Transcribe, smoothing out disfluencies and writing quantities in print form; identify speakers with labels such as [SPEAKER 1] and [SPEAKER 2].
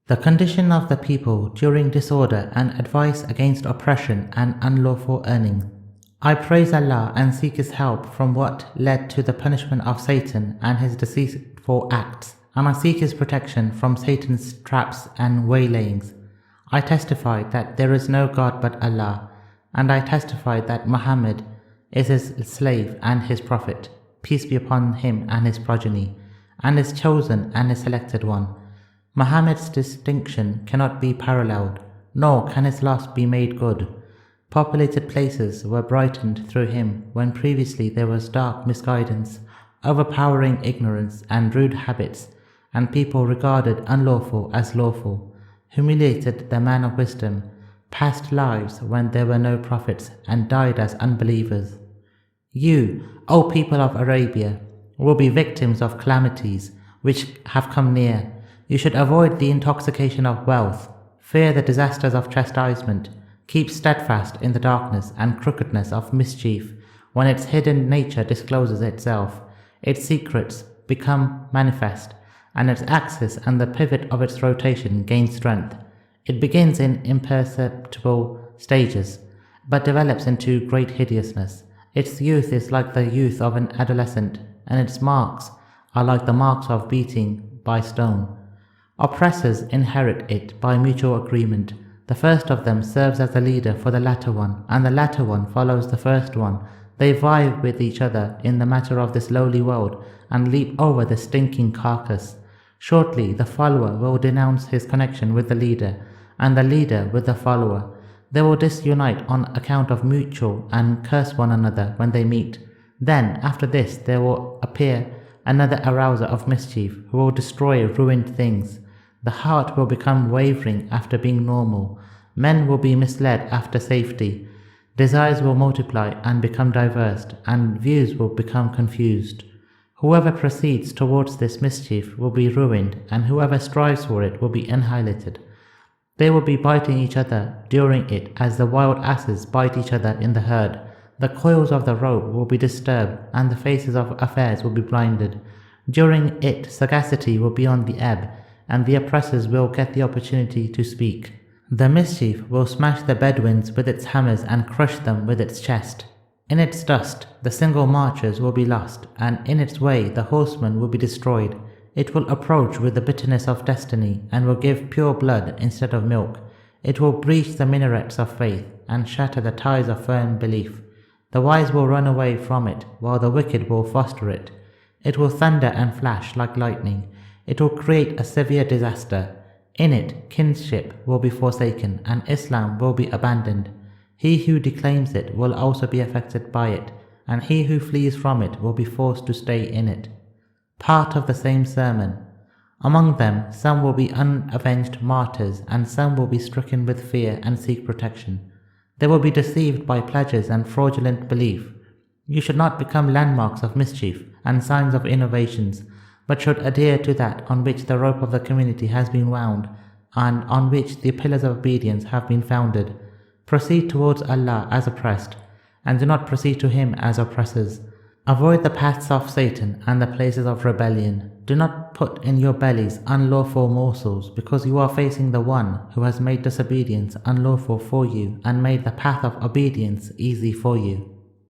[SPEAKER 1] The condition of the people during disorder and advice against oppression and unlawful earning. I praise Allah and seek His help from what led to the punishment of Satan and his deceitful acts, and I seek His protection from Satan's traps and waylayings. I testify that there is no God but Allah, and I testify that Muhammad is His slave and His prophet, peace be upon him and his progeny, and His chosen and His selected one. Muhammad's distinction cannot be paralleled, nor can his loss be made good. Populated places were brightened through him when previously there was dark misguidance, overpowering ignorance and rude habits, and people regarded unlawful as lawful, humiliated the man of wisdom, passed lives when there were no prophets, and died as unbelievers. You, O people of Arabia, will be victims of calamities which have come near. You should avoid the intoxication of wealth, fear the disasters of chastisement, keep steadfast in the darkness and crookedness of mischief. When its hidden nature discloses itself, its secrets become manifest, and its axis and the pivot of its rotation gain strength. It begins in imperceptible stages, but develops into great hideousness. Its youth is like the youth of an adolescent, and its marks are like the marks of beating by stone. Oppressors inherit it by mutual agreement. The first of them serves as a leader for the latter one, and the latter one follows the first one. They vie with each other in the matter of this lowly world, and leap over the stinking carcass. Shortly the follower will denounce his connection with the leader, and the leader with the follower. They will disunite on account of mutual, and curse one another when they meet. Then, after this, there will appear another arouser of mischief, who will destroy ruined things. The heart will become wavering after being normal. Men will be misled after safety. Desires will multiply and become diverse, and views will become confused. Whoever proceeds towards this mischief will be ruined, and whoever strives for it will be annihilated. They will be biting each other during it as the wild asses bite each other in the herd. The coils of the rope will be disturbed, and the faces of affairs will be blinded. During it sagacity will be on the ebb, and the oppressors will get the opportunity to speak. The mischief will smash the Bedouins with its hammers and crush them with its chest. In its dust the single marchers will be lost, and in its way the horsemen will be destroyed. It will approach with the bitterness of destiny, and will give pure blood instead of milk. It will breach the minarets of faith, and shatter the ties of firm belief. The wise will run away from it, while the wicked will foster it. It will thunder and flash like lightning. It will create a severe disaster. In it, kinship will be forsaken, and Islam will be abandoned. He who declaims it will also be affected by it, and he who flees from it will be forced to stay in it. Part of the same sermon. Among them, some will be unavenged martyrs, and some will be stricken with fear and seek protection. They will be deceived by pledges and fraudulent belief. You should not become landmarks of mischief and signs of innovations, but should adhere to that on which the rope of the community has been wound, and on which the pillars of obedience have been founded. Proceed towards Allah as oppressed, and do not proceed to Him as oppressors. Avoid the paths of Satan and the places of rebellion. Do not put in your bellies unlawful morsels, because you are facing the one who has made disobedience unlawful for you and made the path of obedience easy for you.